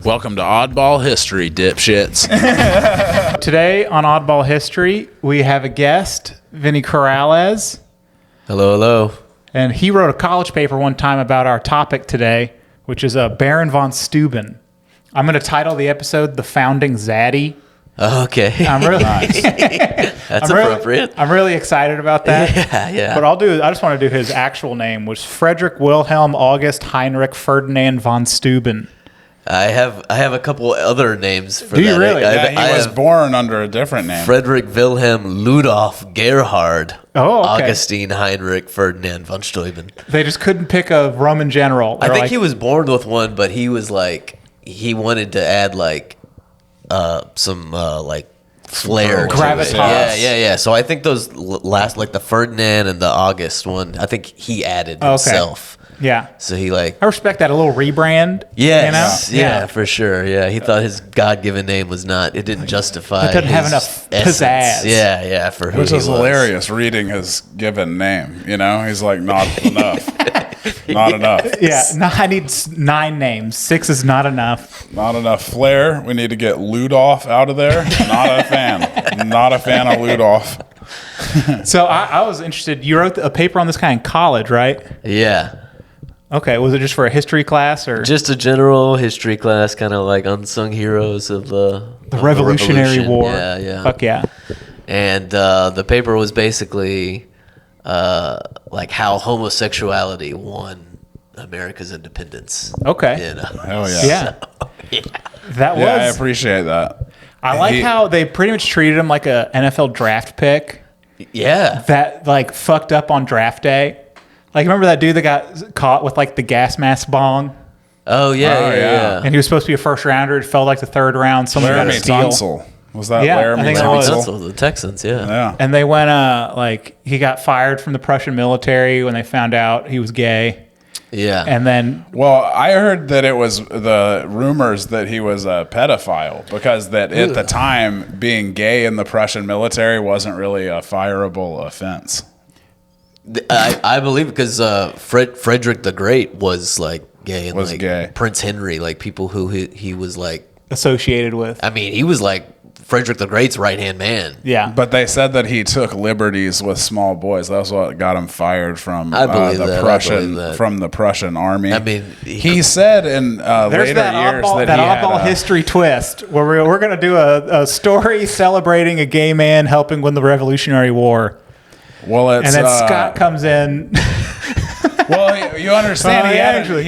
Welcome to Oddball History, dipshits. Today on Oddball History, we have a guest, Vinnie Corrales. Hello, hello. And he wrote a college paper one time about our topic today, which is Baron Von Steuben. I'm going to title the episode The Founding Zaddy. Okay. I'm really That's appropriate. I'm really excited about that. Yeah. But I just want to do his actual name, which is Frederick Wilhelm August Heinrich Ferdinand von Steuben. I have a couple other names for Do you that. really? He was born under a different name. Friedrich Wilhelm Ludolf Gerhard Okay. Augustine Heinrich Ferdinand von Steuben. They just couldn't pick a Roman general. I think he was born with one, but he was he wanted to add some flair to gravitas. it. Yeah. So I think those last, the Ferdinand and the August one, I think he added himself. Yeah. So he I respect that, a little rebrand. Yes, you know? yeah, for sure. Yeah, he thought his God-given name was not. It didn't justify. It didn't have his enough essence. pizzazz. Yeah, for who Which he is was. hilarious, reading his given name. You know, he's like, not enough. Not enough. Yeah, I need 9 names. 6 is not enough. Not enough flair. We need to get Ludolf out of there. Not a fan. Not a fan of Ludolf. So I was interested. You wrote a paper on this guy in college, right? Yeah, Okay. Was it just for a history class or just a general history class, kind of like unsung heroes of the Revolutionary Revolution. War? Yeah. Fuck yeah. And the paper was basically how homosexuality won America's independence. Okay. You know? Hell yeah. Yeah. That was. Yeah, I appreciate that. I like how they pretty much treated him like a NFL draft pick Yeah. that fucked up on draft day. Remember that dude that got caught with the gas mask bong? Oh yeah. And he was supposed to be a first rounder. It felt like the third round. Someone got a Laramie steal. Tunsil. Was that Yeah, I Laramie think it was. Tunsil? The Texans, yeah. Yeah. And they went, he got fired from the Prussian military when they found out he was gay. Yeah. And then, Well, I heard that it was the rumors that he was a pedophile because that at the time being gay in the Prussian military wasn't really a fireable offense. I believe because Frederick the Great was gay and Was gay. Prince Henry, people who he was associated with. I mean, he was Frederick the Great's right-hand man. Yeah. But they said that he took liberties with small boys. That's what got him fired from I believe that. Prussian I believe that. from the Prussian army. I mean, he said in There's later that years oddball, that he had oddball history twist where we're going to do a story celebrating a gay man helping win the Revolutionary War. Well, it's And then Scott comes in. well, you understand he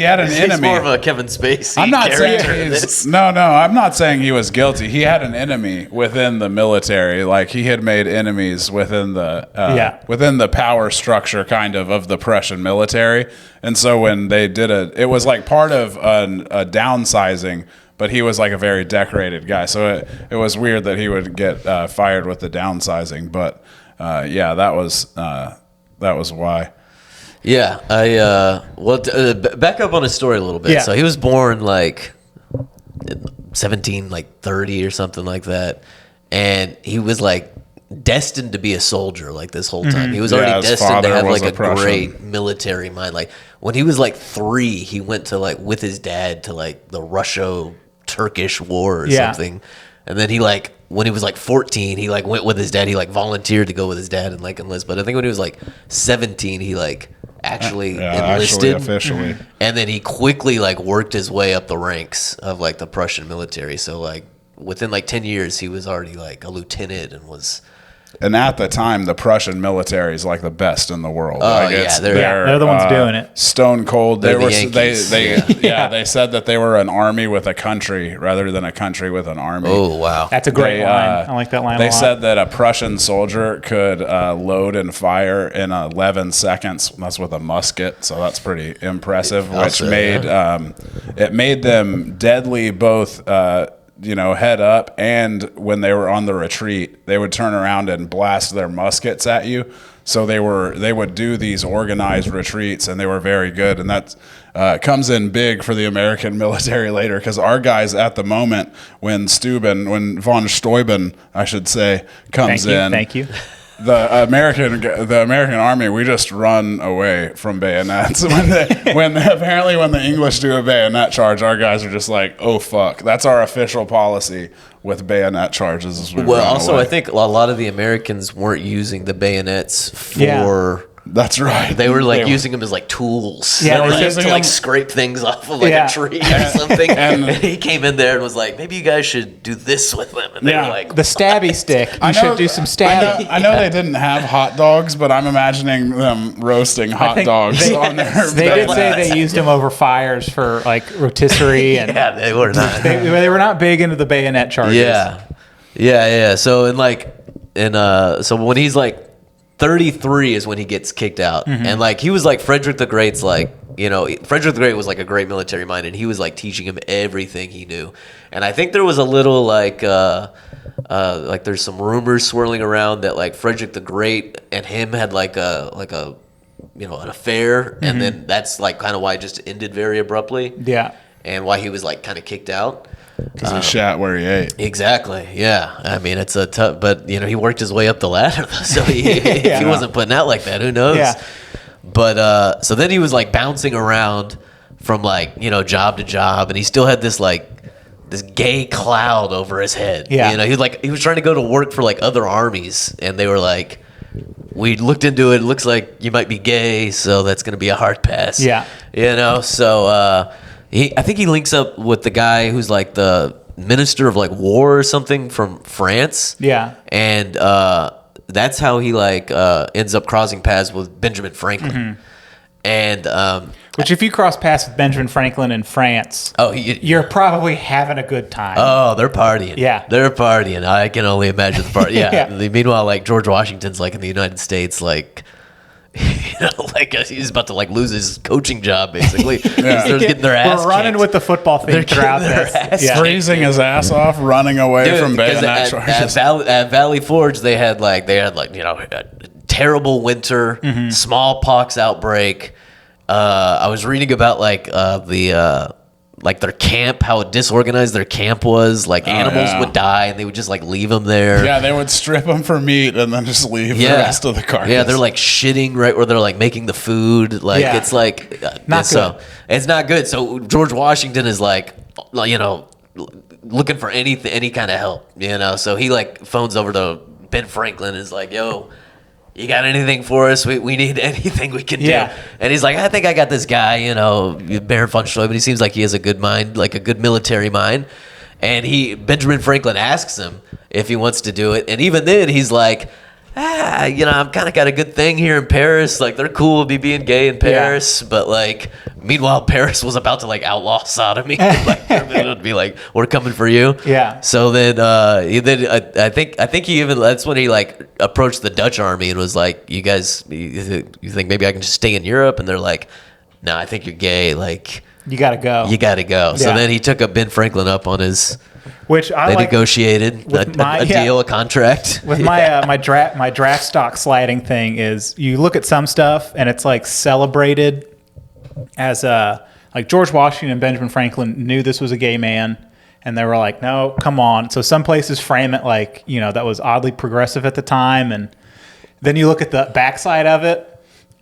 had an He's enemy. more of a Kevin Spacey I'm not character saying in he's this. no. I'm not saying he was guilty. He had an enemy within the military. He had made enemies within the within the power structure, kind of the Prussian military. And so when they did it was part of a downsizing. But he was a very decorated guy, so it was weird that he would get fired with the downsizing. But that was why. Yeah, back up on his story a little bit. Yeah. So he was born 1730 or something like that, and he was destined to be a soldier this whole time. He was already his destined to father have was a a Prussian. great military mind. When he was 3, he went to with his dad to the Russo-Turkish War or something. And then he when he was 14, he went with his dad. He volunteered to go with his dad and enlist. But I think when he was 17, he actually enlisted officially. And then he quickly worked his way up the ranks of the Prussian military. So within 10 years, he was already a lieutenant and was. And at the time, the Prussian military is the best in the world. Oh, yeah, they're the ones doing it. Stone cold. They're They were. the Yankees. They said that they were an army with a country rather than a country with an army. Oh, wow. That's a great line. I like that line a They lot. said that a Prussian soldier could load and fire in 11 seconds. That's with a musket, so that's pretty impressive. Which made it made them deadly both. Head up, and when they were on the retreat, they would turn around and blast their muskets at you. So they would do these organized retreats, and they were very good. And that comes in big for the American military later, because our guys at the moment, when von Steuben, I should say, comes in. Thank you. the American army, we just run away from bayonets. When the English do a bayonet charge, our guys are just like, oh fuck. That's our official policy with bayonet charges. Is we run also away. I think a lot of the Americans weren't using the bayonets for. That's right. They were like using them as like tools. Yeah, they were they were using to like scrape things off of like a tree or something. And he came in there and was like, maybe you guys should do this with them. And they were like, the stabby stick. You should do some stabbing. I know they didn't have hot dogs, but I'm imagining them roasting hot dogs on their. They did say they used them over fires for like rotisserie and yeah, they were not. they were not big into the bayonet charges. Yeah. So so when he's like 33 is when he gets kicked out. And like he was like Frederick the Great's like, Frederick the Great was like a great military mind, and he was like teaching him everything he knew. And I think there was a little like there's some rumors swirling around that like Frederick the Great and him had like a an affair, and then that's like kind of why it just ended very abruptly. Yeah. And why he was like kind of kicked out. Because he shat where he ate. Exactly. Yeah. I mean, it's a tough, but he worked his way up the ladder. So if he wasn't putting out like that, who knows? Yeah. But so then he was like bouncing around from like job to job, and he still had this like this gay cloud over his head. Yeah. He was trying to go to work for like other armies, and they were like, we looked into it. It looks like you might be gay, so that's going to be a hard pass. Yeah. So. I think he links up with the guy who's like the minister of like war or something from France. Yeah. And that's how he like ends up crossing paths with Benjamin Franklin. And which, if you cross paths with Benjamin Franklin in France, you're probably having a good time. Oh, they're partying. Yeah. They're partying. I can only imagine the party. Yeah. Yeah. Meanwhile, like George Washington's like in the United States, like like he's about to like lose his coaching job basically. They're getting their ass We're running kicked. with the football thing throughout this. Freezing his ass off, running away from bayonet charges. At Valley Forge, they had like a terrible winter, smallpox outbreak. I was reading about like their camp, how disorganized their camp was. Like animals would die, and they would just like leave them there. Yeah, they would strip them for meat and then just leave the rest of the carcass. Yeah, they're like shitting right where they're like making the food. Like it's like not good. It's not good. So George Washington is like, looking for any kind of help. So he like phones over to Ben Franklin and is like, yo, you got anything for us? We need anything we can do. And he's like, I think I got this guy, Baron Von Steuben. He seems like he has a good mind, like a good military mind. And Benjamin Franklin asks him if he wants to do it. And even then he's like, I'm kind of got a good thing here in Paris. Like, they're cool with me being gay in Paris. But like, meanwhile, Paris was about to like outlaw sodomy. Like, it would be like, we're coming for you. Yeah. So then, I think he even, that's when he like approached the Dutch army and was like, you guys, you think maybe I can just stay in Europe? And they're like, no, I think you're gay. Like, you gotta go. So then he took Ben Franklin up on his. Which they negotiated a deal, a contract. With my draft stock sliding thing is, you look at some stuff and it's like celebrated as like George Washington and Benjamin Franklin knew this was a gay man, and they were like, no, come on. So some places frame it like, that was oddly progressive at the time, and then you look at the backside of it,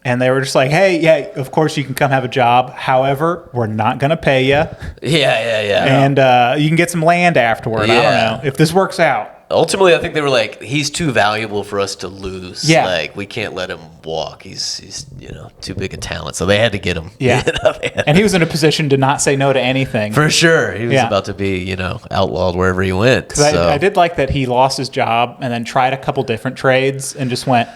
and they were just like, hey, yeah, of course you can come have a job. However, we're not going to pay you. Yeah. And you can get some land afterward. I don't know if this works out. Ultimately, I think they were like, he's too valuable for us to lose. Yeah. Like, we can't let him walk. He's too big a talent. So they had to get him. Yeah. And he was in a position to not say no to anything. For sure. He was about to be, outlawed wherever he went. I did like that he lost his job and then tried a couple different trades and just went,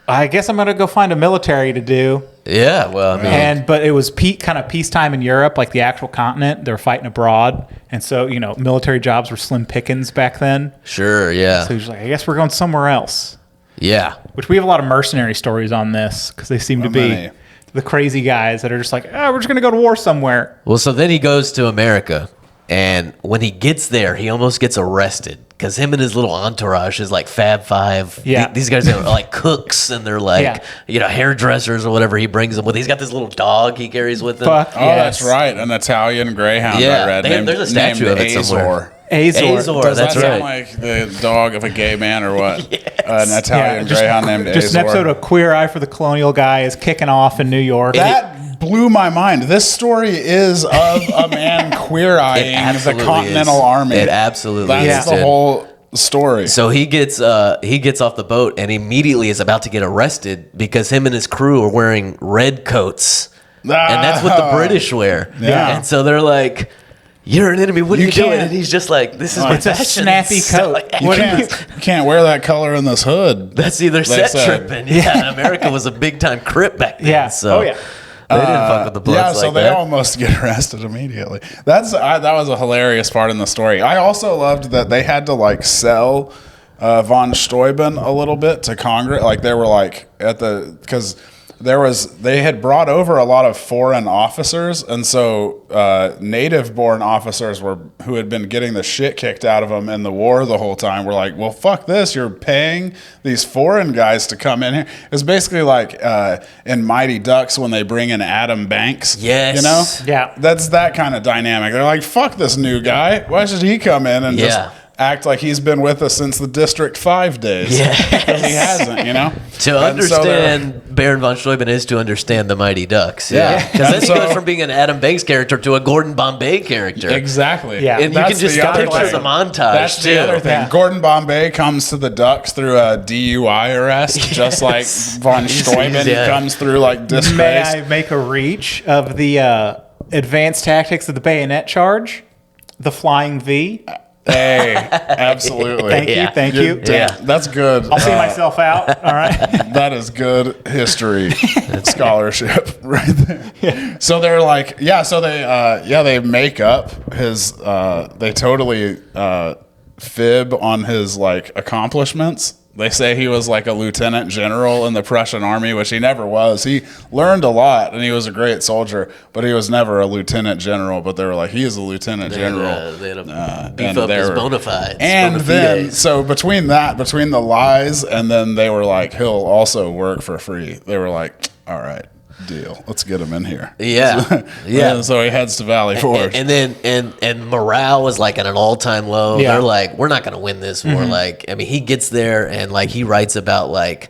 I guess I'm going to go find a military to do. Yeah, well, I mean. But it was kind of peacetime in Europe, like the actual continent. They were fighting abroad. And so, military jobs were slim pickings back then. Sure, yeah. So he was like, I guess we're going somewhere else. Yeah. Which we have a lot of mercenary stories on this, because they seem to be the crazy guys that are just like, we're just going to go to war somewhere. Well, so then he goes to America. And when he gets there, he almost gets arrested. Because him and his little entourage is like Fab Five. Yeah. These guys are like cooks, and they're like, hairdressers or whatever he brings them with. He's got this little dog he carries with him. Fuck that's right. An Italian greyhound I read. There's a statue of it somewhere. Azor. Does that's that sound right. like the dog of a gay man or what? An Italian greyhound named Azor. Just an episode of Queer Eye for the Colonial Guy is kicking off in New York. That blew my mind. This story is of a man queer-eyeing the Continental Army. It absolutely That's is. the whole story. So he gets off the boat and immediately is about to get arrested because him and his crew are wearing red coats, and that's what the British wear. Yeah. And so they're like, "You're an enemy. What are you doing?" can't- And he's just like, "This is It's a fashion." snappy coat. You can't wear that color in this hood. That's either They set said. tripping. Yeah, America was a big time crip back then. Yeah. So Oh, yeah. they didn't fuck with the Bloods Yeah, like so they that. almost get arrested immediately. That was a hilarious part in the story. I also loved that they had to like sell Von Steuben a little bit to Congress. Like they were like because they had brought over a lot of foreign officers, and so native-born officers who had been getting the shit kicked out of them in the war the whole time were like, well, fuck this, you're paying these foreign guys to come in here. It was basically like in Mighty Ducks when they bring in Adam Banks. Yes. You know? Yeah. That's that kind of dynamic. They're like, fuck this new guy. Why should he come in and just act like he's been with us since the District 5 days? Because he hasn't, you know? To understand Baron Von Steuben is to understand the Mighty Ducks. Yeah. Because then he goes from being an Adam Banks character to a Gordon Bombay character. Exactly. Yeah. And you can just picture the montage, That's too. the other thing. Yeah. Gordon Bombay comes to the Ducks through a DUI arrest, just like Von Steuben comes through like disgrace. May I make a reach of the advanced tactics of the bayonet charge? The flying V. Hey, absolutely. Thank you. Yeah. That's good. I'll see myself out. All right. That is good history scholarship right there. Yeah. So they're like, they make up his, they totally fib on his like accomplishments. They say he was like a lieutenant general in the Prussian army, which he never was. He learned a lot and he was a great soldier, but he was never a lieutenant general. But they were like, he is a lieutenant general. They had to beef up his bona fides. And bona then, fides. so between the lies, and then they were like, he'll also work for free. They were like, all right, deal. Let's get him in here. Yeah. Yeah. And so he heads to Valley Forge. And then and morale was like at an all-time low. Yeah. They're like, we're not going to win this war. Like, I mean, he gets there and like he writes about like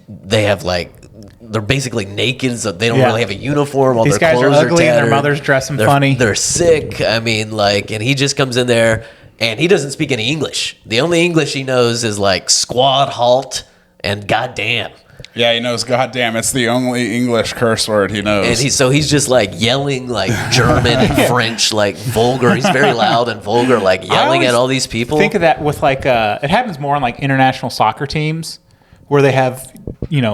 they have like they're basically naked, so they don't really have a uniform. All These their guys are clothes ugly and their tattered. mothers dress them They're funny. They're sick. I mean, like, and he just comes in there and he doesn't speak any English. The only English he knows is like squad, halt, and goddamn. Yeah, he knows goddamn. It's the only English curse word he knows. And he's just like yelling like German and French, like vulgar. He's very loud and vulgar, like yelling at all these people. Think of that with like it happens more on like international soccer teams where they have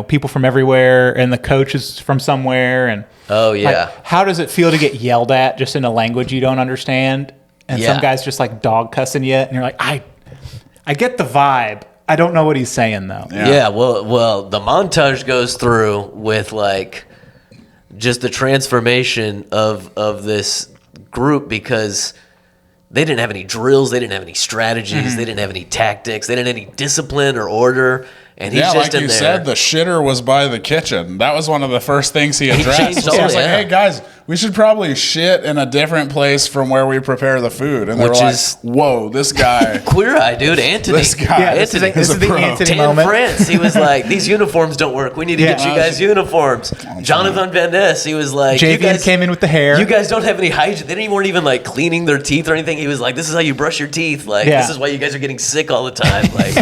people from everywhere and the coach is from somewhere and Oh yeah. like, how does it feel to get yelled at just in a language you don't understand and some guy's just like dog cussing you and you're like I get the vibe. I don't know what he's saying though. Yeah, well, the montage goes through with like just the transformation of this group because they didn't have any drills, they didn't have any strategies, they didn't have any tactics, they didn't have any discipline or order. And he's just like in you there. said, the shitter was by the kitchen. That was one of the first things he addressed. changed So he all was like, that. hey, guys, we should probably shit in a different place from where we prepare the food. And they were Which like, is- whoa, this guy. Queer Eye, dude, Anthony. This guy Yeah, this Anthony. is the pro. Anthony Tan moment. France, he was like, these uniforms don't work. We need to get you guys uniforms. Jonathan Van Ness, he was like, you JVN guys came in with the hair. You guys don't have any hygiene. They weren't even like cleaning their teeth or anything. He was like, this is how you brush your teeth. Like, this is why you guys are getting sick all the time. Like,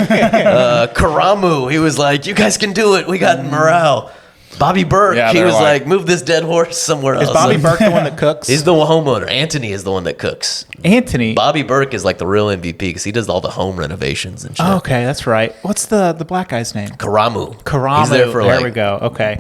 Karamu, he was like, you guys can do it. We got morale. Bobby Burke, Yeah, he they're was like- like, move this dead horse somewhere else. Is Bobby Like, Burke the one that cooks? He's the homeowner. Anthony is the one that cooks. Anthony. Bobby Burke is like the real MVP because he does all the home renovations and shit. Oh, okay, that's right. What's the black guy's name? Karamu. Karamu. He's there for we go. Okay.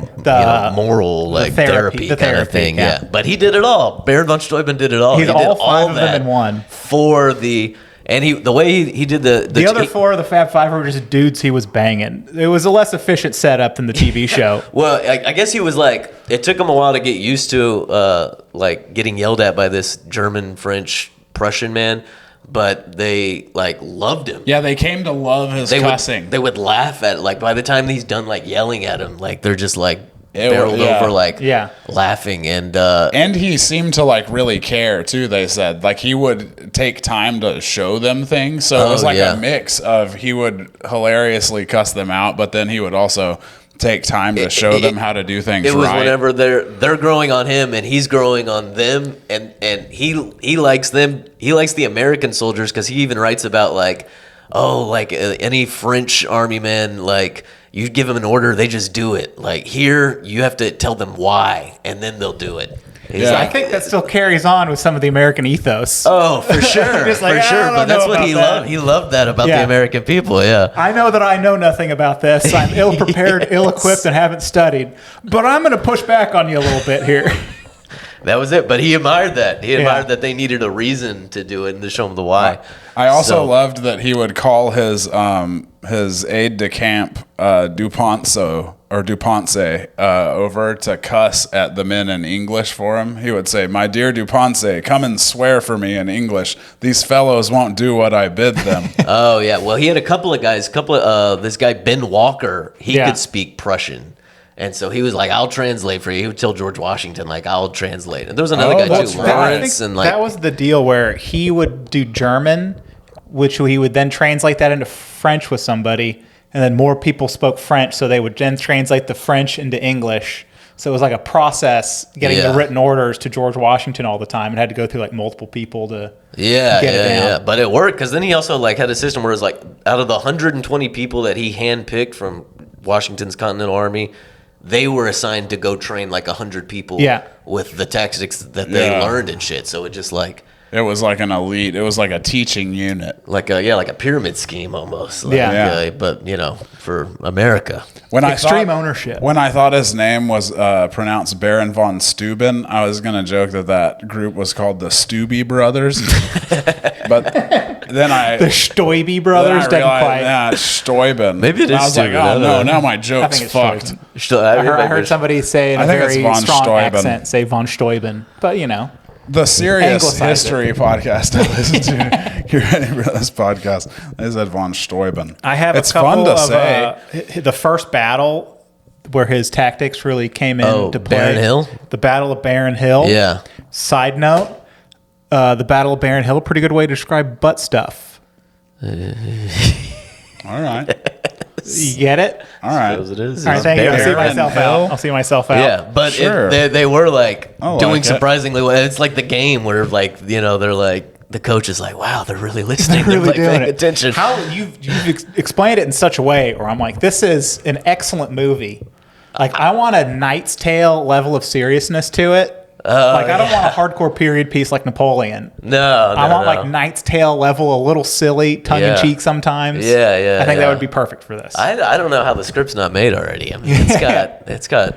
moral like therapy- therapy the kind of therapy, thing. yeah. Yeah. But he did it all. Baron Von Steuben did it all. He's he did all five of them that in one. for the and the way he did The other four of the Fab Five were just dudes he was banging. It was a less efficient setup than the TV show. Well, I guess he was like, it took him a while to get used to like getting yelled at by this German, French, Prussian man, but they like loved him. Yeah, they came to love his cussing. They would laugh at it. Like by the time he's done like yelling at him, like they're just like barreled over, like Yeah. laughing, and he seemed to like really care too. They said like he would take time to show them things, so it was like a mix of he would hilariously cuss them out, but then he would also take time to show them how to do things. It was right. whenever they're growing on him and he's growing on them, and he likes them. He likes the American soldiers because he even writes about like, any French army man, like you give them an order, they just do it. Like here, you have to tell them why, and then they'll do it. Yeah. I think that still carries on with some of the American ethos. Oh, for sure, Just like, for sure. I don't But that's know what about he that. loved. He loved that about Yeah. the American people. Yeah. I know that I know nothing about this. I'm ill-prepared, ill-equipped, and haven't studied. But I'm going to push back on you a little bit here. That was it. But he admired that. He admired Yeah. that they needed a reason to do it and to show him the why. I also So- loved that he would call his aide de camp Duponce over to cuss at the men in English for him. He would say, "My dear Duponce, come and swear for me in English. These fellows won't do what I bid them." Oh yeah, well he had a couple of guys. This guy Ben Walker, he could speak Prussian, and so he was like, "I'll translate for you." He would tell George Washington like, "I'll translate." And there was another guy that's too, right. Lawrence, and like that was the deal where he would do German, which he would then translate that into French with somebody, and then more people spoke French, so they would then translate the French into English. So it was like a process getting the written orders to George Washington all the time, and had to go through like multiple people to get it down. yeah. But it worked because then he also like had a system where it was like out of the 120 people that he handpicked from Washington's Continental Army, they were assigned to go train like 100 people with the tactics that they learned and shit. So it just like It was like an elite. It was like a teaching unit. like a pyramid scheme almost. Like, Yeah. but for America. When Extreme ownership. When I thought his name was pronounced Baron Von Steuben, I was gonna joke that group was called the Steuben Brothers. But then The Steuben brothers didn't quite. Yeah, Steuben. Maybe it is I was like, Steuben, I oh don't no, know. now my I joke's think it's fucked. Steuben. I heard somebody say in I a think it's very Von strong Steuben. accent, say Von Steuben. But The serious Anglicized history podcast I listened to. You ready for this podcast? They said Von Steuben. I have it's a couple fun to of say. the first battle where his tactics really came into play. Baron Hill? The Battle of Baron Hill. Yeah. Side note, the Battle of Baron Hill, a pretty good way to describe butt stuff. All right. You get it? All right. As it is. All right, thank you. I'll see Baron myself Hill? out. I'll see myself out. Yeah, but Sure. they were like I like doing it. surprisingly well. It's like the game where like they're like the coach is like, wow, they're really listening. They're They're, really like doing paying it. attention. How you've explained it in such a way where I'm like, this is an excellent movie. Like, I want a Knight's Tale level of seriousness to it. I don't want a hardcore period piece like Napoleon. No, I want like Knight's Tale level, a little silly, tongue in cheek sometimes. Yeah. I think that would be perfect for this. I don't know how the script's not made already. I mean, it's got.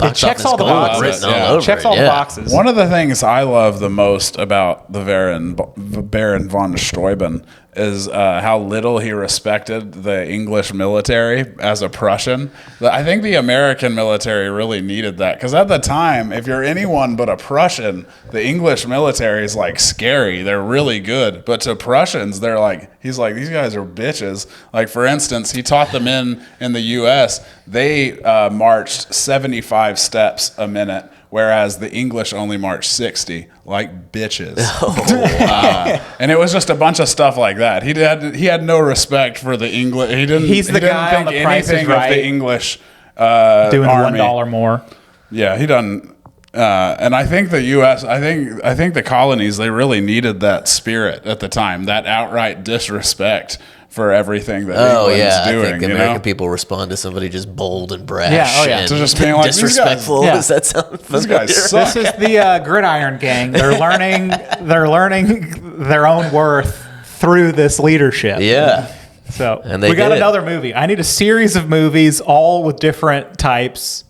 It checks all the gold boxes. written Yeah. all over Checks it, all the yeah. boxes. One of the things I love the most about the Baron von Steuben is how little he respected the English military as a Prussian. I think the American military really needed that because at the time, if you're anyone but a Prussian, the English military is like scary. They're really good, but to Prussians, they're like, he's like, these guys are bitches. Like for instance, he taught the men in the U.S. They marched 75 steps a minute. Whereas the English only marched 60, like bitches. And it was just a bunch of stuff like that. He had no respect for the English. He didn't. He's the he didn't guy think on The Price is anything of Right. the English Doing army. $1 more. Yeah, he doesn't. And I think the U.S. I think the colonies, they really needed that spirit at the time, that outright disrespect for everything that England's doing. I think the American people respond to somebody just bold and brash. Yeah, oh, yeah. And So just being like, these guys- disrespectful. Yeah. Does that sound These familiar? guys suck. This is the Gridiron Gang. They're learning their own worth through this leadership. Yeah. So And they we got did. another movie. I need a series of movies, all with different types.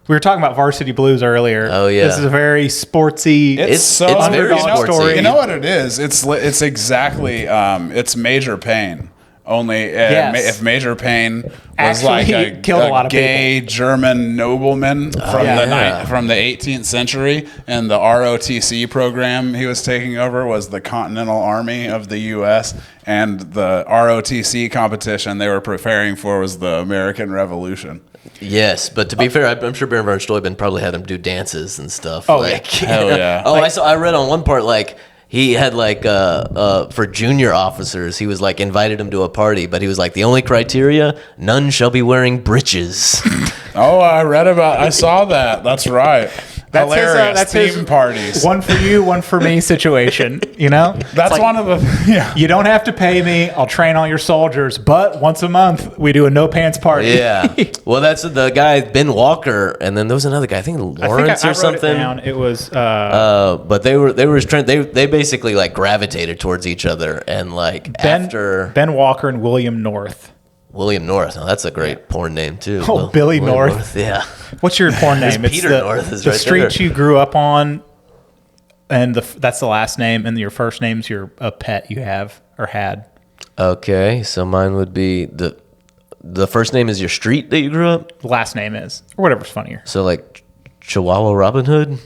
We were talking about Varsity Blues earlier. Oh, yeah. This is a very sportsy. It's so very underdog sportsy. story. You know what it is? It's exactly it's Major Payne Only Yes. if Major Payne was Actually, like he killed a lot of gay German nobleman from the 18th century, and the ROTC program he was taking over was the Continental Army of the U.S., and the ROTC competition they were preparing for was the American Revolution. Yes, but to be fair, I'm sure Baron Von Steuben probably had him do dances and stuff. Oh, like, hell yeah. Oh, I read on one part like he had like for junior officers, he was like invited them to a party, but he was like the only criteria: none shall be wearing breeches. Oh, I saw that. That's right. Hilarious. That's theme his parties. One for you, one for me situation. You know, That's one of the. Yeah. You don't have to pay me. I'll train all your soldiers, but once a month we do a no pants party. Yeah. Well, that's the guy Ben Walker, and then there was another guy, I think Lawrence I or wrote something. It down. It was. But they basically like gravitated towards each other, and like after Ben Walker and William North. William North. Oh, that's a great porn name too. Oh, Billy William North. Yeah. What's your porn name? Peter North is the right street there. you grew up on, and that's the last name, and your first name's a pet you have or had. Okay, so mine would be the first name is your street that you grew up. The last name is, or whatever's funnier. So like Chihuahua Robin Hood.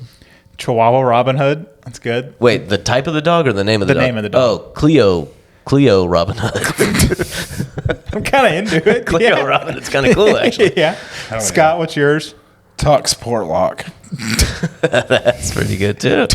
Chihuahua Robin Hood. That's good. Wait, the type of the dog or the name of the dog? The name of the dog. Oh, Cleo Robin Hood. I'm kind of into it. Cleo Yeah. Robin. It's kind of cool actually. Yeah. Scott, what's yours? Tux Portlock. That's pretty good too.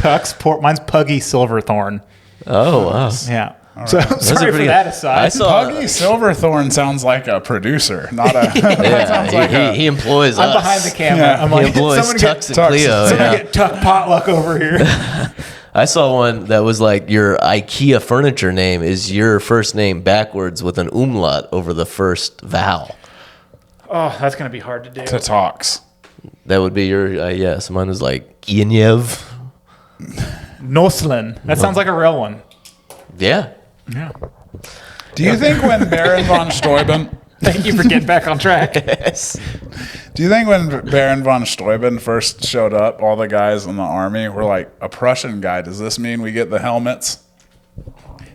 Mine's Puggy Silverthorn. Oh wow. Yeah. So Those are sorry for pretty that good. aside. I saw. Puggy Silverthorn sounds like a producer, not a. Yeah, he employs I'm us. behind the camera. Yeah. I'm He like, employs someone Tux and Tux. Cleo. Somebody Yeah. get Tuck Potluck over here. I saw one that was like your IKEA furniture name is your first name backwards with an umlaut over the first vowel. Oh, that's going to be hard to do. to talks. That would be your yeah. So mine was like Ianyev. Noslin. That sounds like a real one. Yeah. Yeah. Do you think when Baron von Steuben, Thank you for getting back on track. do you think when Baron von Steuben first showed up, all the guys in the army were like, a Prussian guy, does this mean we get the helmets?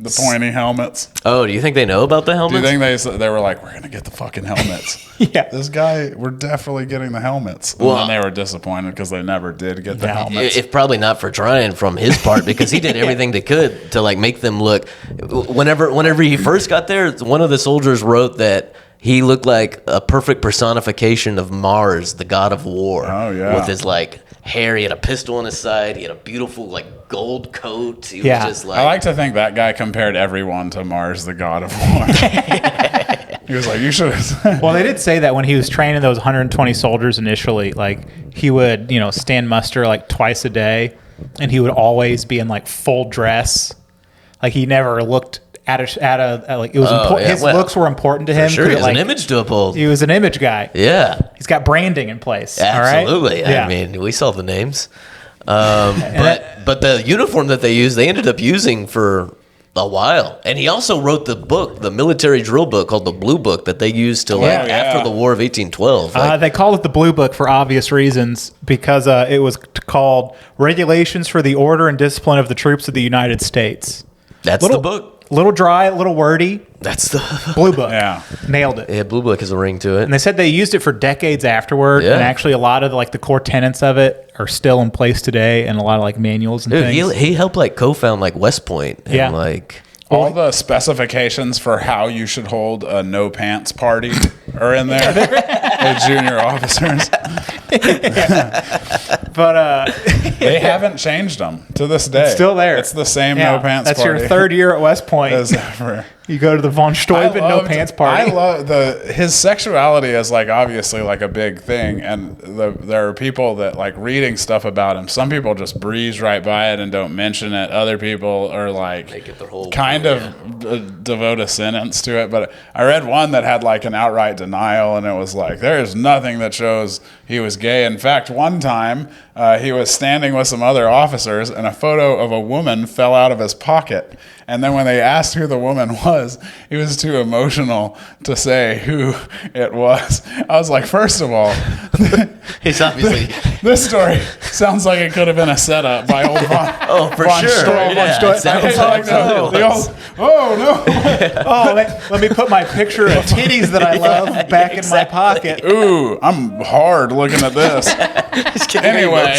The pointy helmets? Oh, do you think they know about the Do helmets? you think they were like, we're going to get the fucking helmets? Yeah. This guy, we're definitely getting the helmets. And Well, then they were disappointed because they never did get the Yeah. helmets. If probably not for trying from his part because he did everything they could to like make them look. Whenever he first got there, one of the soldiers wrote that he looked like a perfect personification of Mars, the god of war. Oh, yeah. With his like hair, he had a pistol on his side, he had a beautiful like gold coat. He Yeah. was just like, I like to think that guy compared everyone to Mars, the god of war. He was like, you should have. Well, they did say that when he was training those 120 soldiers initially, like he would, stand muster like twice a day, and he would always be in like full dress. Like he never looked at like it was important. yeah, His well, looks were important to him. sure, he 'cause has it, an image to uphold. He was an image guy. Yeah. He's got branding in place. Absolutely. All right? Yeah. I mean, we saw the names. But the uniform that they used, they ended up using for a while. And he also wrote the book, the military drill book called the Blue Book that they used to Yeah. after the War of 1812. Like, They called it the Blue Book for obvious reasons because it was called Regulations for the Order and Discipline of the Troops of the United States. that's the book. Little dry, little wordy. That's the Blue Book. Yeah. Nailed it. yeah. Blue Book has a ring to it. And they said they used it for decades afterward, Yeah. and actually a lot of like the core tenets of it are still in place today, and a lot of like manuals and Dude, things. he helped like co-found like West Point and Yeah. like All the specifications for how you should hold a no pants party are in there. The junior officers. But They haven't changed them to this day. still there. It's the same yeah, no pants that's party. your third year at West Point. as ever. You go to the Von Steuben no pants party. I love his sexuality is like obviously like a big thing, and there are people that like reading stuff about him. Some people just breeze right by it and don't mention it. Other people are like Make it their whole kind of devote a sentence to it. But I read one that had like an outright denial, and it was like there is nothing that shows he was gay. In fact, one time he was standing with some other officers, and a photo of a woman fell out of his pocket. And then when they asked who the woman was he was too emotional to say who it was. I was like, first of all, He's obviously this story sounds like it could have been a setup by old Von. for Von sure. Steuben. Yeah, Von it sounds Steuben. like The old, oh no. Oh, let me put my picture of titties that I love back in my pocket. Ooh, I'm hard looking at this. Anyway,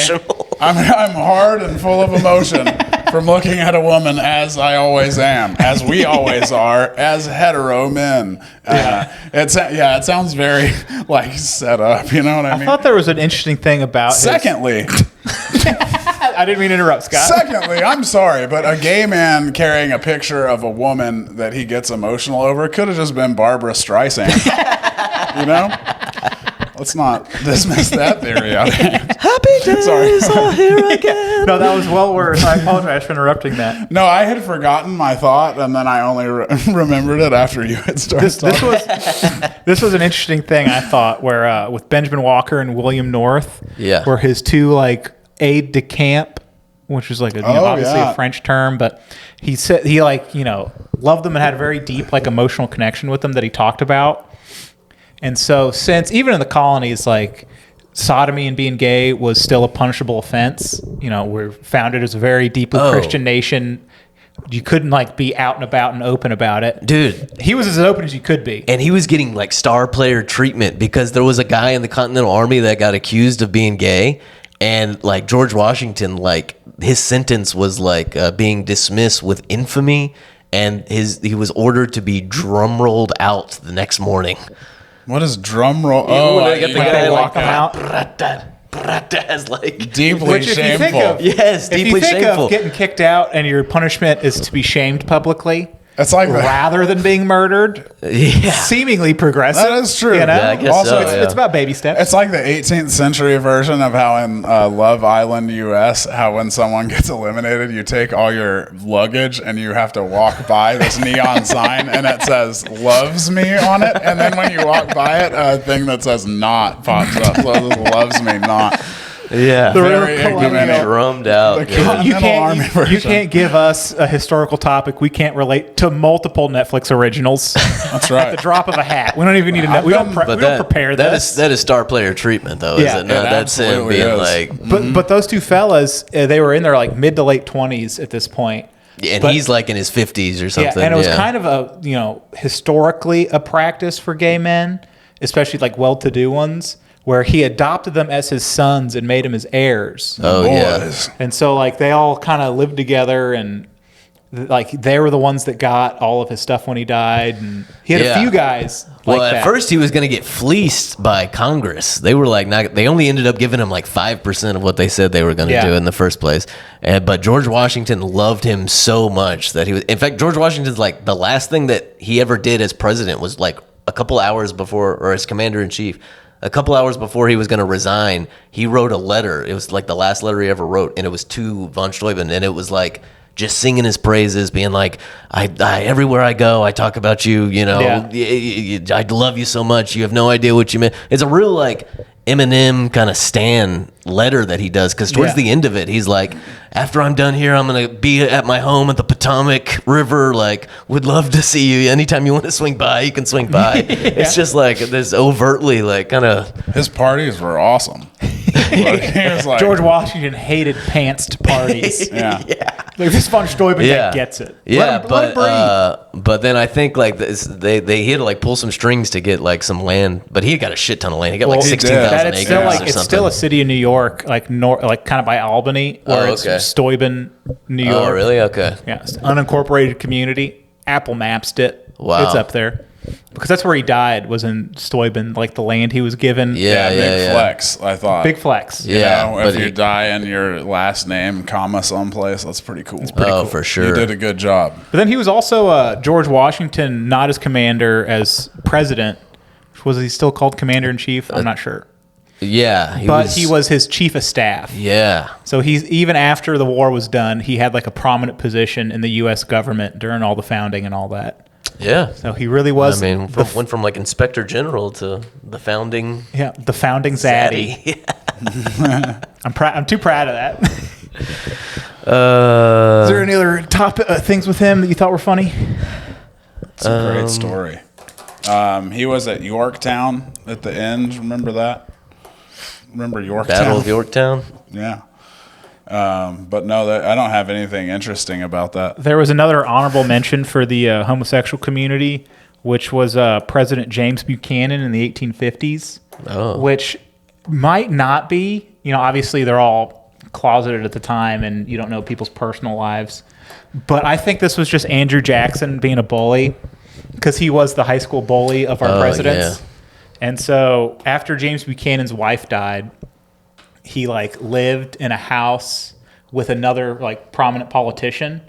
I'm hard and full of emotion from looking at a woman as I always am, as we always are, as hetero men. It sounds very like set up. You know what I mean? I thought there was an interesting thing about. Secondly, I didn't mean to interrupt, Scott. Secondly, I'm sorry, but a gay man carrying a picture of a woman that he gets emotional over could have just been Barbara Streisand. You know? Let's not dismiss that theory out here. Happy days are here again. No, that was well worth. I apologize for interrupting that. No, I had forgotten my thought, and then I only remembered it after you had started talking. This was an interesting thing, I thought, where with Benjamin Walker and William North, were his two like aide de camp, which was like obviously a French term, but he said he loved them and had a very deep like emotional connection with them that he talked about. And so since even in the colonies, like sodomy and being gay was still a punishable offense, we're founded as a very deeply Christian nation. You couldn't like be out and about and open about it. Dude, he was as open as you could be. And he was getting like star player treatment because there was a guy in the Continental Army that got accused of being gay. And like George Washington, like his sentence was like being dismissed with infamy. And he was ordered to be drum rolled out the next morning. What is drum roll? I get the guy walk like out. as like deeply shameful. Yes, if deeply you think shameful. of getting kicked out and your punishment is to be shamed publicly, It's like rather than being murdered, seemingly progressive. That is true. You know? Yeah, I guess Also, so, it's about baby steps. It's like the 18th century version of how in Love Island, U.S., how when someone gets eliminated, you take all your luggage and you have to walk by this neon sign and it says "loves me" on it. And then when you walk by it, a thing that says "not" pops up. So this loves me not. Yeah, Very ignorant. drummed out. You can't give us a historical topic we can't relate to multiple Netflix originals. That's right. At the drop of a hat. We don't even need to know. We don't prepare this. That is star player treatment, though, Yeah, is it? No, that's him absolutely being is. like. But those two fellas, they were in their like mid to late 20s at this point. And he's like in his 50s or something. Yeah, and it was kind of a historically a practice for gay men, especially like well-to-do ones, where he adopted them as his sons and made them his heirs. Oh, yeah. And so like they all kind of lived together, and like they were the ones that got all of his stuff when he died, and he had a few guys like that. At first he was going to get fleeced by Congress. They were like, they only ended up giving him like 5% of what they said they were going to do in the first place. But George Washington loved him so much that in fact, George Washington's like the last thing that he ever did as president was like a couple hours before, or as commander in chief, a couple hours before he was going to resign, he wrote a letter. It was like the last letter he ever wrote, and it was to von Steuben, and it was like just singing his praises, being like, I everywhere I go, I talk about you, I love you so much. You have no idea what you meant. It's a real like Eminem kind of Stan letter that he does, because towards the end of it, he's like, after I'm done here, I'm going to be at my home at the Potomac River. Like, would love to see you. Anytime you want to swing by, you can swing by. It's just like this overtly like kind of. His parties were awesome. He was like, George Washington hated pantsed parties. Like this von Steuben guy gets it. Yeah, but then I think like they had to like pull some strings to get like some land, but he got a shit ton of land. He got like 16,000 acres still, or like, something. it's still a city in New York, like kind of by Albany, where it's Steuben, New York. Oh, really? Okay. Yeah, it's an unincorporated community. Apple mapped it. Wow. It's up there. Because that's where he died, was in Steuben, like the land he was given. Big flex, I thought. Big flex. Yeah. If you die in your last name, comma, someplace, that's pretty cool. Cool. For sure. You did a good job. But then he was also George Washington, not as commander, as president. Was he still called commander-in-chief? I'm not sure. Yeah. He was his chief of staff. Yeah. So even after the war was done, he had like a prominent position in the U.S. government during all the founding and all that. Yeah. So he really was. I mean, went from like inspector general to the founding. Yeah, the founding Zaddy. I'm too proud of that. Is there any other things with him that you thought were funny? It's a great story. He was at Yorktown at the end. Remember that? Remember Yorktown? Battle of Yorktown? Yeah. But no, I don't have anything interesting about that. There was another honorable mention for the homosexual community, which was President James Buchanan in the 1850s, which might not be. Obviously they're all closeted at the time, and you don't know people's personal lives. But I think this was just Andrew Jackson being a bully, because he was the high school bully of our presidents. Yeah. And so after James Buchanan's wife died, he lived in a house with another prominent politician,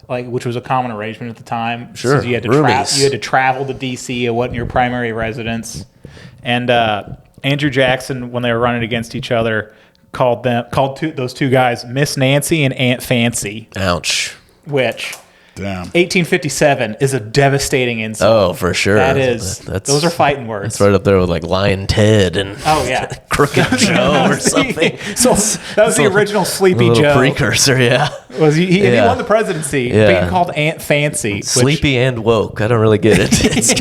which was a common arrangement at the time. Sure, so you had to travel to D.C. It wasn't your primary residence. And Andrew Jackson, when they were running against each other, called those two guys Miss Nancy and Aunt Fancy. Ouch. Which, damn, 1857 is a devastating insult. Oh, for sure. Those are fighting words. That's right up there with Lion Ted and Crooked Joe or something. So that was the original Sleepy Joe. Precursor, yeah. Was he won the presidency, being called Aunt Fancy. Sleepy and woke. I don't really get it. It's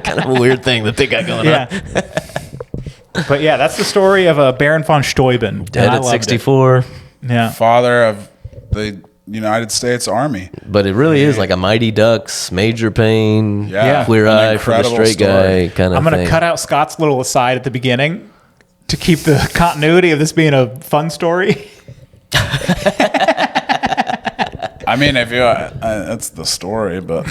kind of a weird thing that they got going on. But yeah, that's the story of Baron Von Steuben. Dead at 64. Yeah. Father of the United States Army. But it really is like a Mighty Ducks, Major Payne, Queer Eye for the Straight Guy kind of I'm going to cut out Scott's little aside at the beginning to keep the continuity of this being a fun story. I mean, if you that's the story, but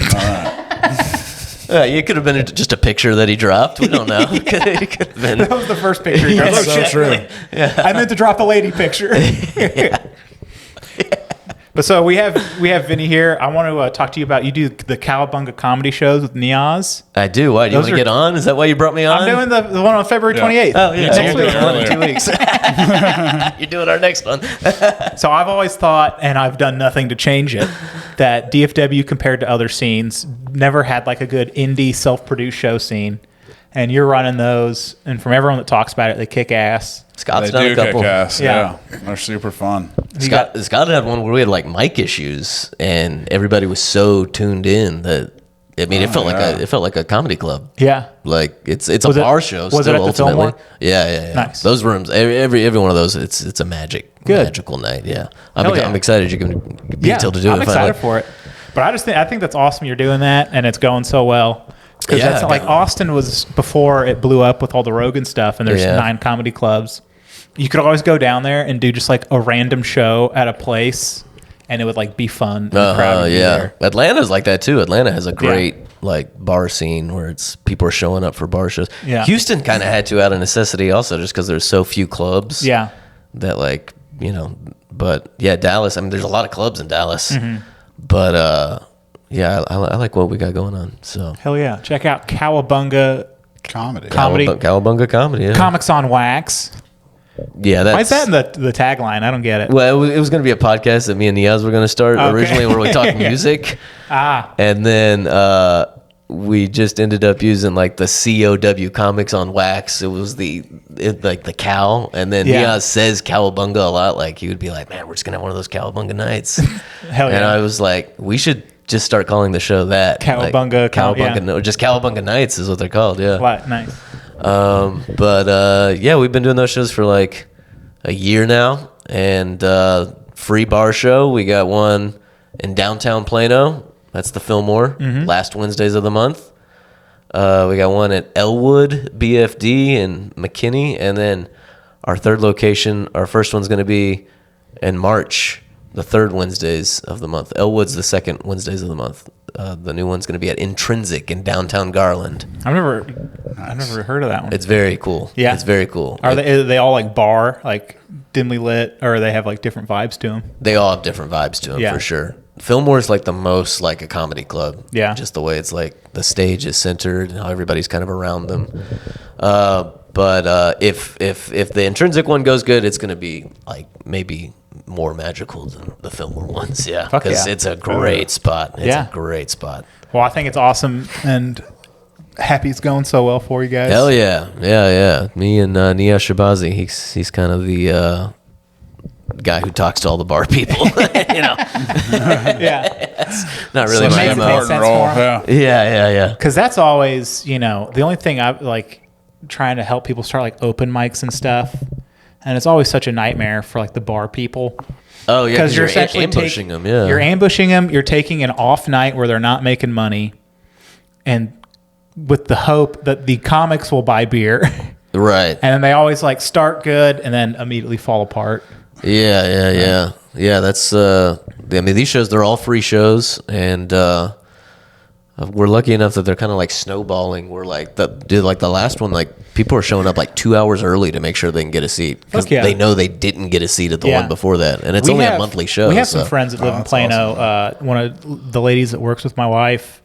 all right. You could have been just a picture that he dropped. We don't know. It could have been. That was the first picture he dropped. That's so true. Yeah. I meant to drop a lady picture. But so we have Vinnie here. I want to talk to you about, you do the Cowabunga Comedy shows with Niaz. I do. Why? Do you want to get on? Is that why you brought me on? I'm doing the one on February 28th. Oh, yeah. Next You're week. doing one in 2 weeks. You're doing our next one. So I've always thought, and I've done nothing to change it, that DFW compared to other scenes never had a good indie self-produced show scene. And you're running those, and from everyone that talks about it, they kick ass. Scott's done a couple. Kick ass. Yeah. They're super fun. Scott had one where we had mic issues, and everybody was so tuned in that it felt like a comedy club. Yeah, it's a bar show. Was still, it at the ultimately? Fillmore? Yeah. Nice. Those rooms, every one of those, it's a magical night. Yeah, I'm excited you can be able to do it. I'm excited for it. But I think that's awesome. You're doing that, and it's going so well. Because that's Austin was before it blew up with all the Rogan stuff, and there's 9 comedy clubs. You could always go down there and do just a random show at a place, and it would be fun. And crowded there. Atlanta's like that too. Atlanta has a great bar scene where people are showing up for bar shows. Yeah. Houston kind of had to out of necessity also, just because there's so few clubs. Yeah. That but yeah, Dallas. I mean, there's a lot of clubs in Dallas, but yeah, I like what we got going on. So hell yeah, check out Cowabunga Comedy. Cowabunga Comedy. Yeah. Comics on Wax. Yeah, why is that in the tagline? I don't get it. Well, it was going to be a podcast that me and Niaz were going to start originally, where we talk music. And then we just ended up using the COW Comics on Wax. It was the cow, and then Niaz says Cowabunga a lot. He would be like, "Man, we're just gonna have one of those Cowabunga nights." Hell yeah! And I was like, we should just start calling the show that Cowabunga, or just Cowabunga Nights is what they're called. Yeah, nice. But we've been doing those shows for a year now, and free bar show. We got one in downtown Plano. That's the Fillmore, last Wednesdays of the month. We got one at Elwood BFD in McKinney, and then our third location, our first one's going to be in March, the third Wednesdays of the month. Elwood's the second Wednesdays of the month. The new one's going to be at Intrinsic in downtown Garland. I've never heard of that one. It's very cool. Yeah, it's very cool. Are they all bar, dimly lit, or they have different vibes to them? They all have different vibes to them for sure. Fillmore's the most like a comedy club. Yeah, just the way it's the stage is centered and how everybody's kind of around them. But if the Intrinsic one goes good, it's going to be maybe more magical than the Fillmore ones. Yeah, because it's a great spot. It's a great spot. Well, I think it's awesome, and happy it's going so well for you guys. Hell yeah. Me and Niaz Shabazi, he's kind of the guy who talks to all the bar people. Yeah. Not really So my it makes MO. sense for him. Yeah. Because that's always, the only thing I like trying to help people start like open mics and stuff. And it's always such a nightmare for like the bar people. Oh, yeah, because you're essentially ambushing them, yeah. You're ambushing them. You're taking an off night where they're not making money. And with the hope that the comics will buy beer. Right. And then they always like start good and then immediately fall apart. Yeah. That's these shows, they're all free shows, and we're lucky enough that they're kind of like snowballing. We're like the last one, like people are showing up like 2 hours early to make sure they can get a seat because they know they didn't get a seat at the one before that, and it's only a monthly show. We have some friends that live in Plano. Awesome. One of the ladies that works with my wife,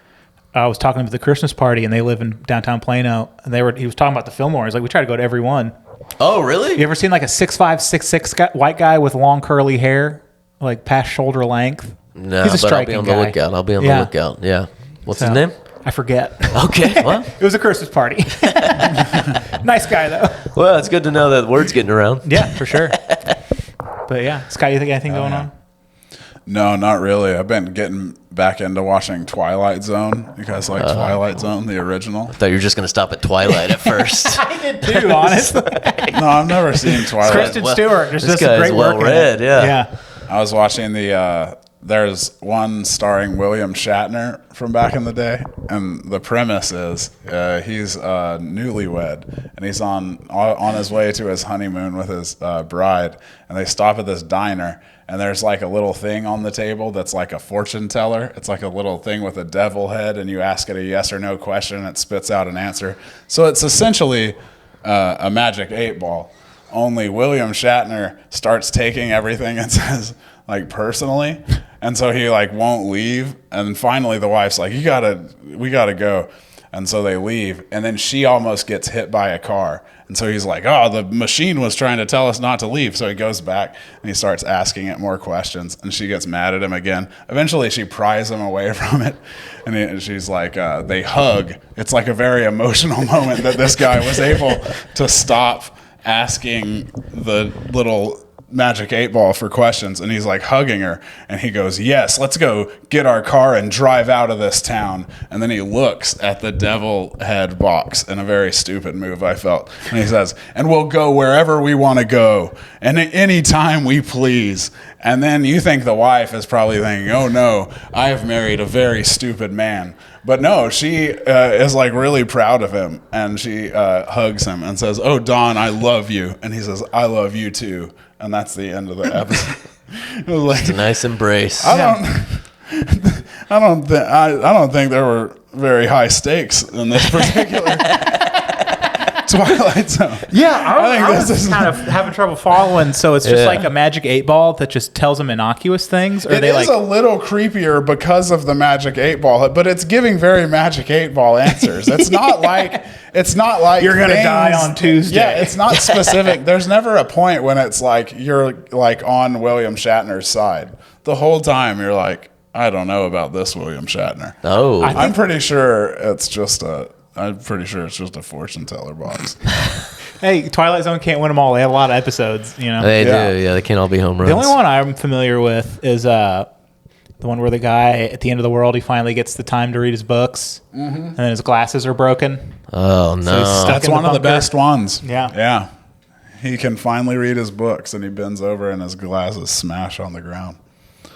I was talking to them at the Christmas party, and they live in downtown Plano. And he was talking about the Fillmore. He's like, we try to go to every one. Oh, really? You ever seen like a 6'5", 6'6" white guy with long curly hair, like past shoulder length? No, he's a striking I'll be on the lookout. I'll be on the lookout. Yeah. What's his name? I forget. Okay. Well, it was a Christmas party. Nice guy though. Well, it's good to know that word's getting around. Yeah, for sure. But yeah, Scott, you think anything going on? No, not really. I've been getting back into watching Twilight Zone. You guys like Twilight Zone, the original? I thought you were just going to stop at Twilight at first. I did too, honestly. No, I've never seen Twilight. Kristen Stewart. This guy's well read, yeah. I was watching there's one starring William Shatner from back in the day, and the premise is he's newlywed, and he's on his way to his honeymoon with his bride, and they stop at this diner, and there's like a little thing on the table that's like a fortune teller. It's like a little thing with a devil head, and you ask it a yes or no question, and it spits out an answer. So it's essentially a magic 8-ball, only William Shatner starts taking everything and says, like, personally, and so he like won't leave, and finally the wife's like, we gotta go, and so they leave, and then she almost gets hit by a car, and so he's like, oh, the machine was trying to tell us not to leave, so he goes back and he starts asking it more questions, and she gets mad at him again. Eventually she pries him away from it, and she's like, they hug. It's like a very emotional moment that this guy was able to stop asking the little magic 8-ball for questions, and he's like hugging her, and he goes, yes, let's go get our car and drive out of this town. And then he looks at the devil head box in a very stupid move, I felt, and he says, and we'll go wherever we want to go and any time we please. And then you think the wife is probably thinking, oh no, I have married a very stupid man. But no, she is like really proud of him, and she hugs him and says, oh, Don, I love you. And he says, I love you too. And that's the end of the episode. It was like, it's a nice embrace. I don't think there were very high stakes in this particular Twilight Zone. Yeah, I was kind of having trouble following. So it's just like a magic 8-ball that just tells them innocuous things? Or it is a little creepier because of the magic 8-ball, but it's giving very magic 8-ball answers. It's not like you're going to die on Tuesday. Yeah, it's not specific. There's never a point when it's like you're like on William Shatner's side. The whole time you're like, I don't know about this William Shatner. Oh, I'm pretty sure it's just a fortune teller box. Hey, Twilight Zone can't win them all. They have a lot of episodes, They do. Yeah, they can't all be home runs. The only one I'm familiar with is the one where the guy at the end of the world, he finally gets the time to read his books, and then his glasses are broken. Oh, no. So that's one of the best ones. Yeah. Yeah. He can finally read his books, and he bends over and his glasses smash on the ground.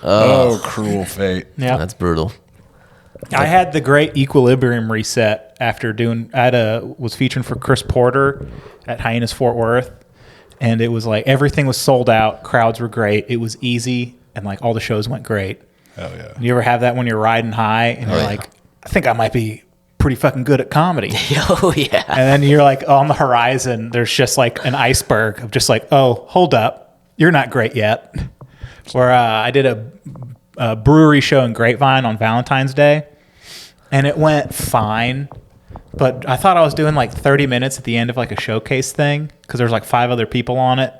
Oh, cruel fate. Yeah. That's brutal. I had the great equilibrium reset after was featuring for Chris Porter at Hyenas Fort Worth, and it was like everything was sold out, crowds were great, it was easy, and like all the shows went great. Hell yeah. You ever have that when you're riding high and you're like, I think I might be pretty fucking good at comedy. Oh yeah. And then you're like on the horizon, there's just like an iceberg of just like, oh, hold up, you're not great yet. Where I did a brewery show in Grapevine on Valentine's Day, and it went fine, but I thought I was doing like 30 minutes at the end of like a showcase thing because there's like 5 other people on it,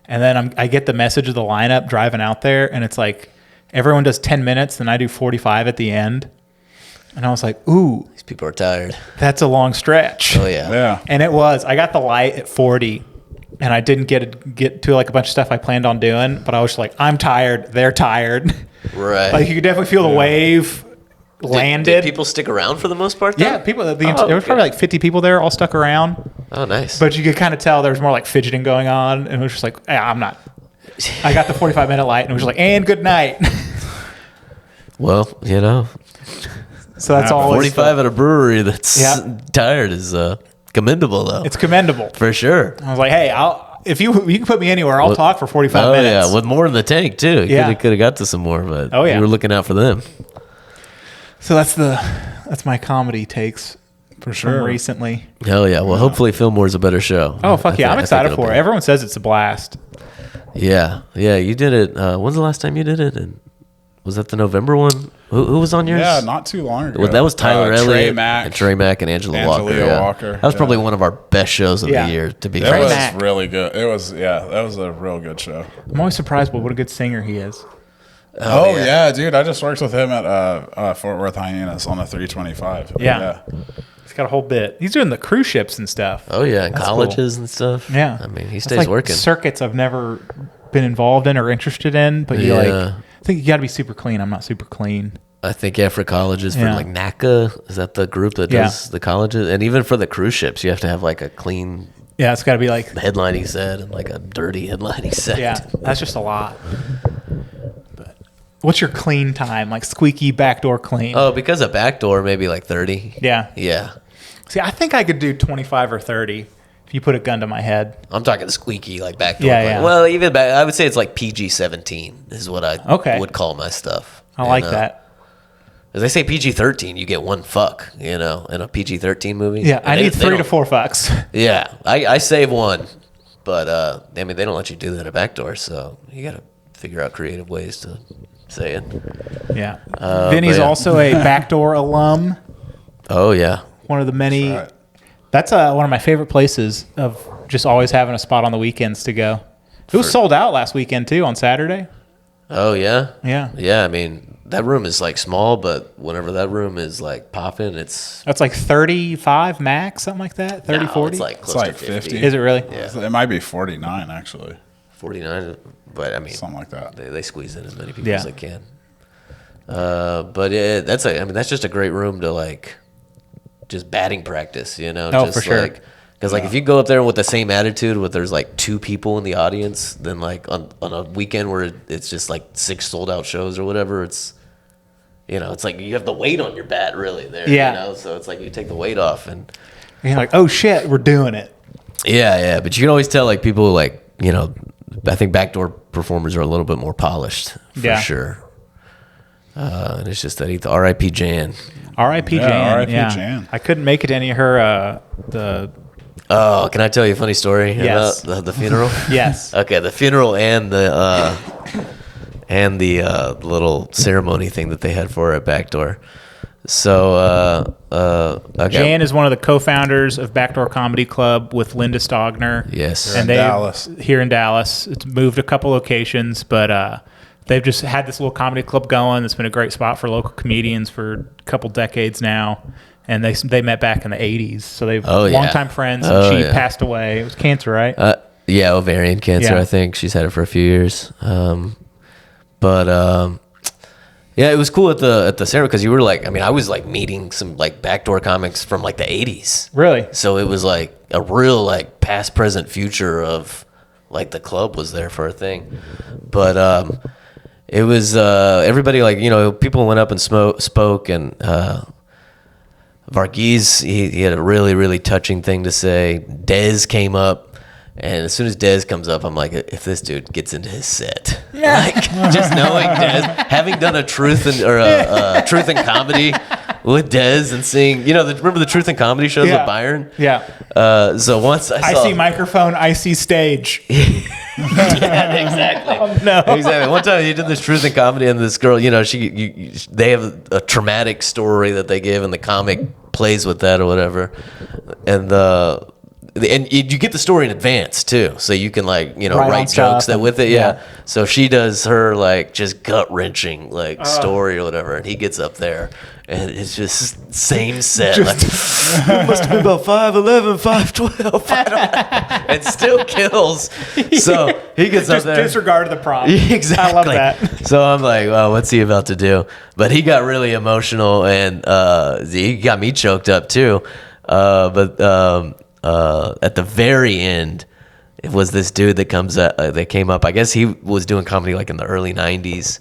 and then I get the message of the lineup driving out there, and it's like everyone does 10 minutes, then I do 45 at the end, and I was like, ooh, these people are tired. That's a long stretch. Oh yeah. Yeah. And it was. I got the light at 40, and I didn't get to like a bunch of stuff I planned on doing, but I was just like, I'm tired, they're tired. Right. Like you could definitely feel the wave landed. Did people stick around for the most part? Then? Yeah, people. There was probably like 50 people there, all stuck around. Oh, nice. But you could kind of tell there was more like fidgeting going on, and it was just like, I'm not. I got the 45-minute light, and it was just like, and good night. Well, you know, so that's all. 45 at a brewery that's tired is commendable, though. It's commendable for sure. I was like, hey, if you can put me anywhere, I'll talk for 45 minutes. Yeah, with more in the tank too. You could have got to some more, but you were looking out for them. So that's my comedy takes for sure from recently. Hell yeah! Well, hopefully Fillmore's a better show. Oh fuck yeah! I'm excited for it. Everyone says it's a blast. Yeah. You did it. When's the last time you did it? And was that the November one? Who was on yours? Yeah, not too long ago. Well, that was Tyler Elliott, Trey Mack, and Angela Walker. That was probably one of our best shows of the year. To be fair, it fair, was really good. That was a real good show. I'm always surprised by what a good singer he is. Oh yeah, dude! I just worked with him at Fort Worth Hyenas on the 325. Yeah. He's got a whole bit. He's doing the cruise ships and stuff. Oh yeah, and colleges and stuff. Yeah, I mean he stays working. Circuits I've never been involved in or interested in, but I think you got to be super clean. I'm not super clean. I think for colleges, for like NACA, is that the group that does the colleges? And even for the cruise ships, you have to have like a clean. Yeah, it's got to be like headlining set and like a dirty headlining set. Yeah, that's just a lot. But what's your clean time? Like squeaky backdoor clean? Oh, because a backdoor, maybe like 30. Yeah. Yeah. See, I think I could do 25 or 30 if you put a gun to my head. I'm talking squeaky, like backdoor. Yeah. Well, even back, I would say it's like PG-17 is what I would call my stuff. I like that. As I say PG-13, you get one fuck, in a PG-13 movie. Yeah, I need 3 to 4 fucks. Yeah, I save one, but I mean they don't let you do that at backdoor, so you got to figure out creative ways to say it. Yeah, Vinny's also a backdoor alum. Oh yeah, one of the many. That's one of my favorite places of just always having a spot on the weekends to go. It was sold out last weekend too on Saturday. Oh yeah, yeah. I mean. That room is like small, but whenever that room is like popping, that's like 35 max, something like that. 30, 40. It's like close to 50. Is it really? Yeah. It might be 49 actually. 49, but I mean something like that. They squeeze in as many people as they can. But that's just a great room to like just batting practice, Oh, just for sure. Because if you go up there with the same attitude, with there's like 2 people in the audience, then like on a weekend where it's just like 6 sold out shows or whatever, it's it's like you have the weight on your bat really there. Yeah. So it's like you take the weight off and you're like, oh shit, we're doing it. Yeah. But you can always tell like people like I think backdoor performers are a little bit more polished for sure. And it's just that R.I.P. Jan. R.I.P. Jan. R.I.P. Jan. I couldn't make it to any of her Oh, can I tell you a funny story yes. about the funeral? Yes. Okay, the funeral and the little ceremony thing that they had for her at Backdoor. So, okay. Jan is one of the co-founders of Backdoor Comedy Club with Linda Stogner. Yes. Here in Dallas. It's moved a couple locations, but they've just had this little comedy club going. It's been a great spot for local comedians for a couple decades now. And they met back in the 80s. So they've longtime friends. And she passed away. It was cancer, right? Yeah, ovarian cancer, I think. She's had it for a few years. Yeah, it was cool at the ceremony because you were like, I mean, I was like meeting some like backdoor comics from like the 80s. Really? So it was like a real like past, present, future of like the club was there for a thing. But it was everybody like, people went up and spoke and Varghese, he had a really, really touching thing to say. Dez came up, and as soon as Dez comes up, I'm like, if this dude gets into his set, like just knowing Dez, having done a truth and comedy with Dez and seeing, remember the truth and comedy shows with Byron? Yeah. So once I saw, see microphone, I see stage. Yeah, exactly. Oh, no. Exactly. One time he did this truth and comedy, and this girl, they have a traumatic story that they give, and the comic plays with that or whatever, and you get the story in advance too, so you can like write jokes that with it. Yeah. So she does her like just gut wrenching like story or whatever, and he gets up there And it's just same set. Like, it must have been about 5'11", 5'12". I don't know. And still kills. So he gets up there. Disregard the prompt. Exactly. I love that. So I'm like, well, what's he about to do? But he got really emotional, and he got me choked up too. But at the very end, it was this dude that came up. I guess he was doing comedy like in the early 90s.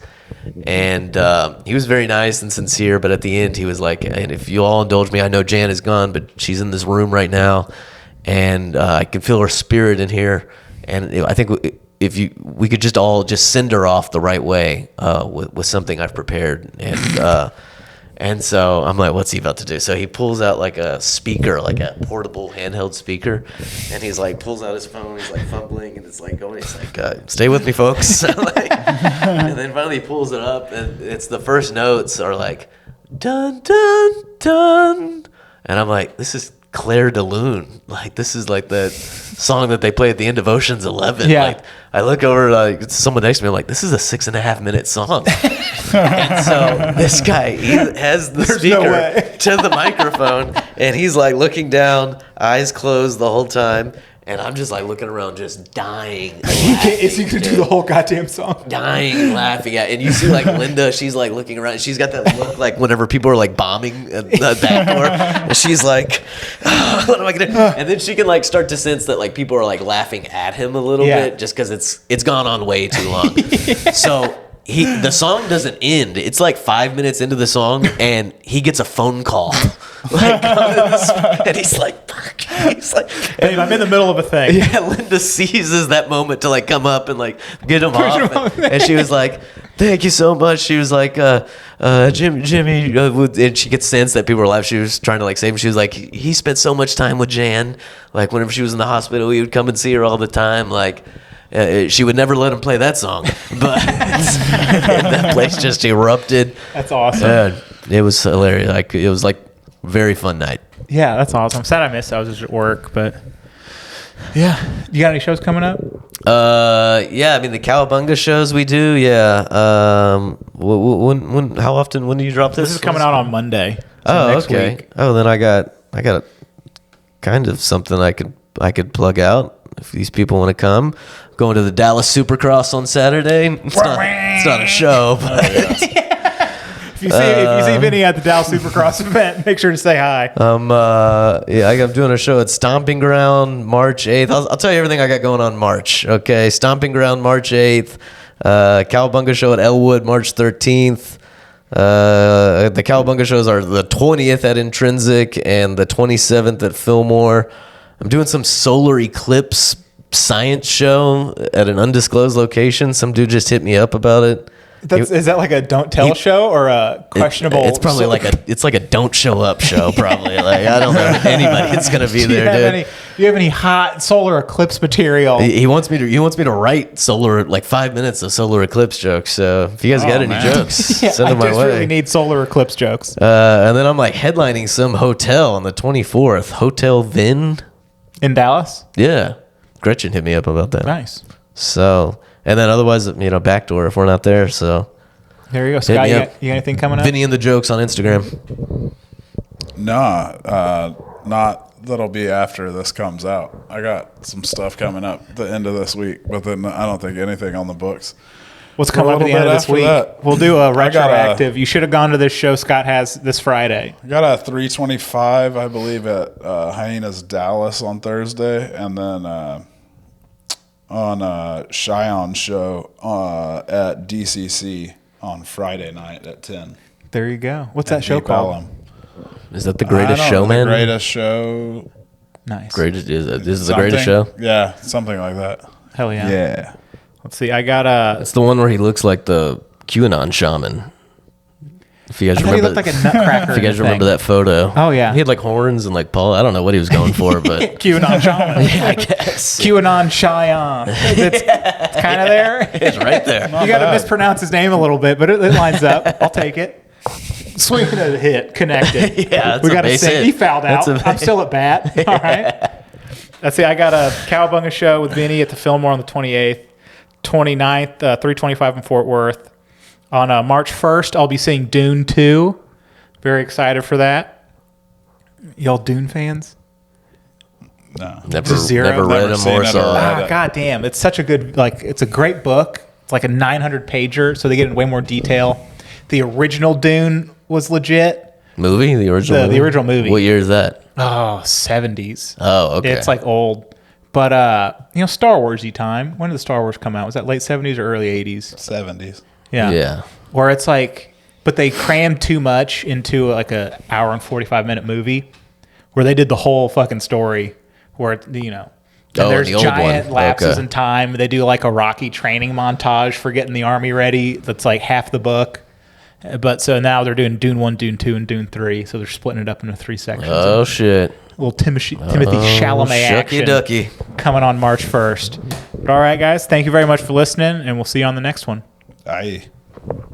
And he was very nice and sincere, but at the end he was like, and if you all indulge me, I know Jan is gone, but she's in this room right now, and I can feel her spirit in here, and I think if we could just all just send her off the right way with something I've prepared. And so I'm like, what's he about to do? So he pulls out like a speaker, like a portable handheld speaker, and he's like, pulls out his phone, he's like fumbling, and it's like going, he's like, stay with me, folks. And then finally he pulls it up, and it's the first notes are like, dun, dun, dun. And I'm like, this is Claire de Lune. Like, this is like the song that they play at the end of Ocean's 11. Yeah. Like, I look over, like, someone next to me, I'm like, this is a 6.5 minute song. And so this guy, he has the speaker to the microphone, and he's like looking down, eyes closed the whole time. And I'm just like looking around, just dying. You could do the whole goddamn song. Dying, laughing at. And you see like Linda, she's like looking around. She's got that look like whenever people are like bombing at the back door. And she's like, oh, what am I going to do? And then she can like start to sense that like people are like laughing at him a little bit just because it's gone on way too long. So the song doesn't end. It's like 5 minutes into the song, and he gets a phone call. And he's like, fuck. He's like, Babe, I'm in the middle of a thing. Yeah, Linda seizes that moment to like come up and like get him off. And she was like, thank you so much. She was like, Jimmy, and she gets sense that people were laughing. She was trying to like save him. She was like, he spent so much time with Jan. Like whenever she was in the hospital, he would come and see her all the time. Like, she would never let him play that song, but that place just erupted. That's awesome. It was hilarious. Like it was like a very fun night. Yeah, that's awesome. I'm sad I missed it. I was just at work, but yeah. You got any shows coming up? Yeah. I mean the Cowabunga shows we do. Yeah. When? How often? When do you drop this? This is coming out on Monday. So next okay. week. Oh, then I got kind of something I could plug out if these people want to come. Going to the Dallas Supercross on Saturday. It's not a show, but if you see Vinnie at the Dallas Supercross event, make sure to say hi. I'm doing a show at Stomping Ground March 8th. I'll tell you everything I got going on March. Okay, Stomping Ground March 8th. Cowabunga show at Elwood March 13th. The Cowabunga shows are the 20th at Intrinsic and the 27th at Fillmore. I'm doing some solar eclipse science show at an undisclosed location. Some dude just hit me up about it. Is that like a don't tell show or a questionable? It's probably like a don't show up show. Probably like I don't know if anybody that's gonna be there, dude. Do you have any hot solar eclipse material? He wants me to write like 5 minutes of solar eclipse jokes. So if you guys got any jokes, send them my way. I really need solar eclipse jokes. And then I'm like headlining some hotel on the 24th, Hotel Vin in Dallas. Yeah. Gretchen hit me up about that. Nice. So, and then otherwise, backdoor if we're not there. So, there you go. Scott, you got anything coming up? Vinny and the Jokes on Instagram. Nah, not that'll be after this comes out. I got some stuff coming up the end of this week, but then I don't think anything on the books. What's coming up at the end of this week? We'll do a retroactive. You should have gone to this show Scott has this Friday. I got a 325, I believe, at Hyenas Dallas on Thursday, and then on a Cheyenne show at DCC on Friday night at 10. There you go. What's that show called? Is that The Greatest Showman? The Greatest Show. Nice. Is this The Greatest Show? Yeah, something like that. Hell yeah. Yeah. Let's see. I got It's the one where he looks like the QAnon shaman. If you guys remember, he looked like a nutcracker. If you guys remember that photo, oh yeah, he had like horns and like Paul. I don't know what he was going for, but QAnon shaman. Yeah, I guess QAnon Cheyenne. It's kind of there. It's right there. You got to mispronounce his name a little bit, but it lines up. I'll take it. Swing and a hit, connected. Yeah, we got to say hit. he fouled out. I'm still at bat. All right. Let's see. I got a Cowabunga show with Vinny at the Fillmore on the 28th, 29th, 325 in Fort Worth. On March 1st, I'll be seeing Dune 2. Very excited for that. Y'all Dune fans? No. Never Zero. read Never them seen or it saw or read them. it. God damn. It's such a good, it's a great book. It's like a 900 pager, so they get in way more detail. The original Dune was legit. Movie? The original movie? The original movie. What year is that? Oh, 70s. Oh, okay. It's like old. But, Star Wars-y time. When did the Star Wars come out? Was that late 70s or early 80s? 70s. Yeah. Yeah. Where it's like, but they crammed too much into like a hour and 45-minute movie where they did the whole fucking story where, and there's the old giant one. lapses Okay. in time. They do like a Rocky training montage for getting the army ready. That's like half the book. But so now they're doing Dune 1, Dune 2, and Dune 3. So they're splitting it up into 3 sections. Oh, shit. Little Timothy Chalamet Shucky action ducky. coming on March 1st. But all right, guys, thank you very much for listening, and we'll see you on the next one. Aye.